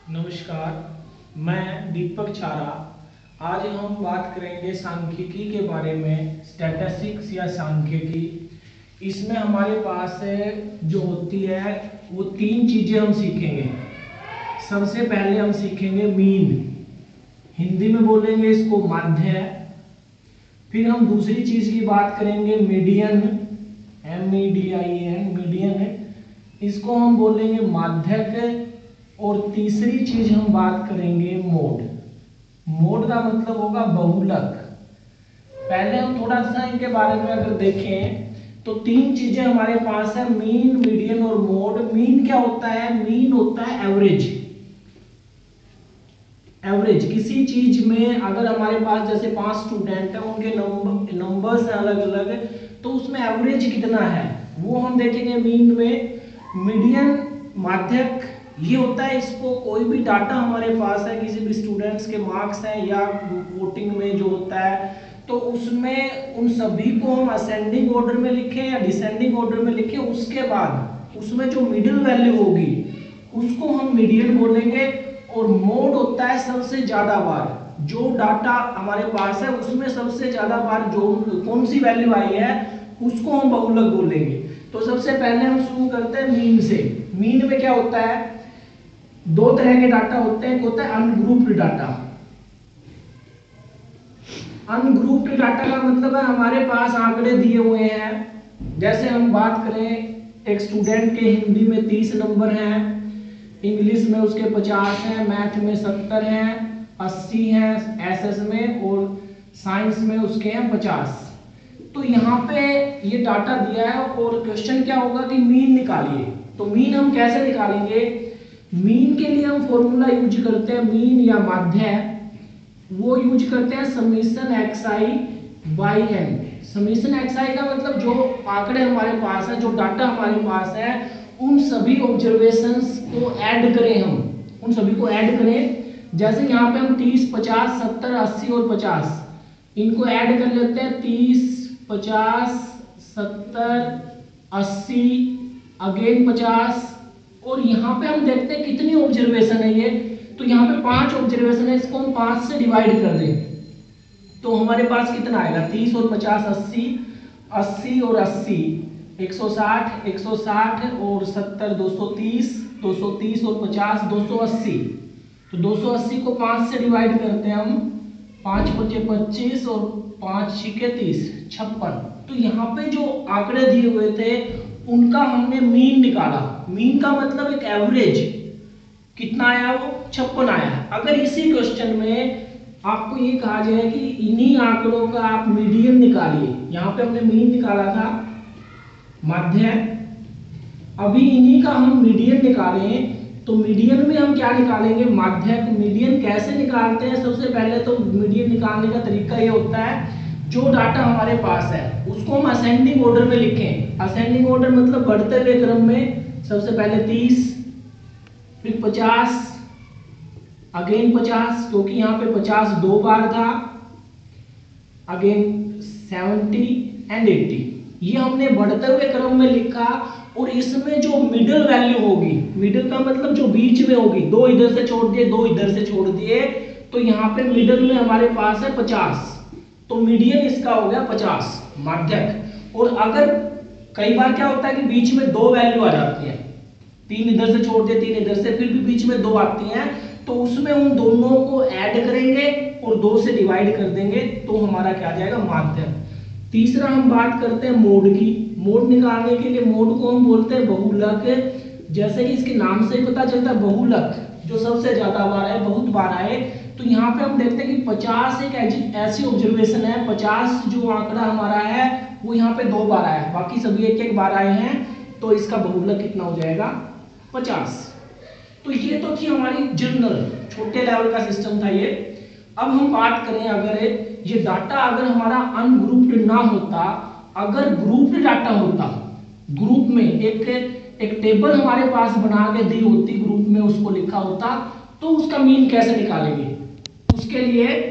नमस्कार, मैं दीपक छारा। आज हम बात करेंगे सांख्यिकी के बारे में, स्टैटिस्टिक्स या सांख्यिकी। इसमें हमारे पास जो होती है वो तीन चीज़ें हम सीखेंगे। सबसे पहले हम सीखेंगे मीन, हिंदी में बोलेंगे इसको माध्य। फिर हम दूसरी चीज़ की बात करेंगे मीडियन, MEDIAN, मीडियन, इसको हम बोलेंगे माध्यक। और तीसरी चीज हम बात करेंगे मोड। मोड का मतलब होगा बहुलक। पहले हम थोड़ा सा इनके बारे में अगर देखें तो तीन चीजें हमारे पास है, मीन, मीडियन और मोड। मीन क्या होता है? मीन होता है एवरेज। एवरेज किसी चीज में अगर हमारे पास जैसे 5 स्टूडेंट है, उनके नंबर्स है अलग अलग, तो उसमें एवरेज कितना है वो हम देखेंगे मीन में। मीडियन, माध्यक, ये होता है, इसको कोई भी डाटा हमारे पास है, किसी भी स्टूडेंट्स के मार्क्स हैं या वोटिंग में जो होता है, तो उसमें उन सभी को हम असेंडिंग ऑर्डर में लिखें या डिसेंडिंग ऑर्डर में लिखें, उसके बाद उसमें जो मिडिल वैल्यू होगी उसको हम मीडियन बोलेंगे। और मोड होता है सबसे ज्यादा बार जो डाटा हमारे पास है उसमें सबसे ज्यादा बार जो कौन सी वैल्यू आई है उसको हम बहुलक बोलेंगे। तो सबसे पहले हम शुरू करते हैं मीन से। मीन में क्या होता है? दो तरह के डाटा होते हैं। एक होता है अनग्रुप्ड डाटा। अनग्रुप्ड डाटा का मतलब है हमारे पास आंकड़े दिए हुए हैं। जैसे हम बात करें, एक स्टूडेंट के हिंदी में 30 नंबर हैं, इंग्लिश में उसके 50 हैं, मैथ में 70 हैं, 80 हैं SS में, और साइंस में उसके हैं 50। तो यहाँ पे ये डाटा दिया है और क्वेश्चन क्या होगा कि मीन निकालिए। तो मीन हम कैसे निकालेंगे? मीन के लिए हम फॉर्मूला यूज करते हैं, मीन या माध्य, वो यूज करते हैं समीशन xi/n। समीशन xi का मतलब जो आंकड़े हमारे पास है, जो डाटा हमारे पास है, उन सभी ऑब्जर्वेशंस को ऐड करें, हम उन सभी को ऐड करें। जैसे यहाँ पे हम 30, 50, 70, 80 और 50 इनको ऐड कर लेते हैं। 30, 50, 70, 80, अगेन 50, और यहाँ पे हम देखते हैं कितनी ऑब्जर्वेशन है ये। तो यहाँ पे 5 ऑब्जर्वेशन है, इसको हम 5 से डिवाइड कर दें तो हमारे पास कितना आएगा? 30 और 50 80, 80 और 80 160, 160 और 70 230, 230 और 50 280। तो 280 को 5 से डिवाइड करते हैं हम, 5 5 25 और 5 6 30 56। तो यहाँ पे जो आंकड़े दिए हुए थे उनका हमने मीन निकाला। मीन का मतलब एक एवरेज कितना आया? वो 56 आया। अगर इसी क्वेश्चन में आपको ये कहा जाए कि इन्हीं आंकड़ों का आप मीडियन निकालिए, यहाँ पे हमने मीन निकाला था, माध्य, अभी इन्हीं का हम मीडियन निकालें तो मीडियन में हम क्या निकालेंगे? माध्यक। मीडियन कैसे निकालते हैं? सबसे पहले तो मीडियन निकालने का तरीका ये होता है, जो डाटा हमारे पास है उसको हम असेंडिंग ऑर्डर में लिखें। असेंडिंग ऑर्डर मतलब बढ़ते हुए क्रम में। सबसे पहले 30, फिर 50, अगेन 50, क्योंकि यहाँ पे 50 दो बार था, अगेन 70 एंड 80। ये हमने बढ़ते हुए क्रम में लिखा। और इसमें जो मिडिल वैल्यू होगी, मिडिल का मतलब जो बीच में होगी, दो इधर से छोड़ दिए, दो इधर से छोड़ दिए, तो यहाँ पे मिडिल में हमारे पास है 50, तो मीडियन इसका हो गया 50, माध्यक। और अगर कई बार क्या होता है कि बीच में दो वैल्यू आ जाती है, 3 इधर से छोड़ दिए, 3 इधर से, फिर भी बीच में 2 आती हैं, तो उसमें उन दोनों को ऐड करेंगे और 2 से डिवाइड कर देंगे तो हमारा क्या आ जाएगा? माध्यक। तीसरा हम बात करते हैं मोड की। मोड निकालने के लिए मोड को हम बोलते हैं बहुलक। जैसे कि इसके नाम से ही पता चलता है, बहुलक जो सबसे ज्यादा बार है, बहुत बार आए। तो यहाँ पे हम देखते हैं कि 50 एक ऐसी ऑब्जर्वेशन है, 50 जो आंकड़ा हमारा है वो यहाँ पे 2 बार आया है, बाकी सभी एक एक बार आए हैं, तो इसका बहुलक कितना हो जाएगा? 50। तो ये तो थी हमारी जनरल छोटे लेवल का सिस्टम था ये। अब हम बात करें, अगर ये डाटा अगर हमारा अनग्रुप्ड ना होता, अगर ग्रुप्ड डाटा होता, ग्रुप में एक टेबल हमारे पास बना के दी होती, ग्रुप में उसको लिखा होता, तो उसका मीन कैसे निकालेंगे? उसके लिए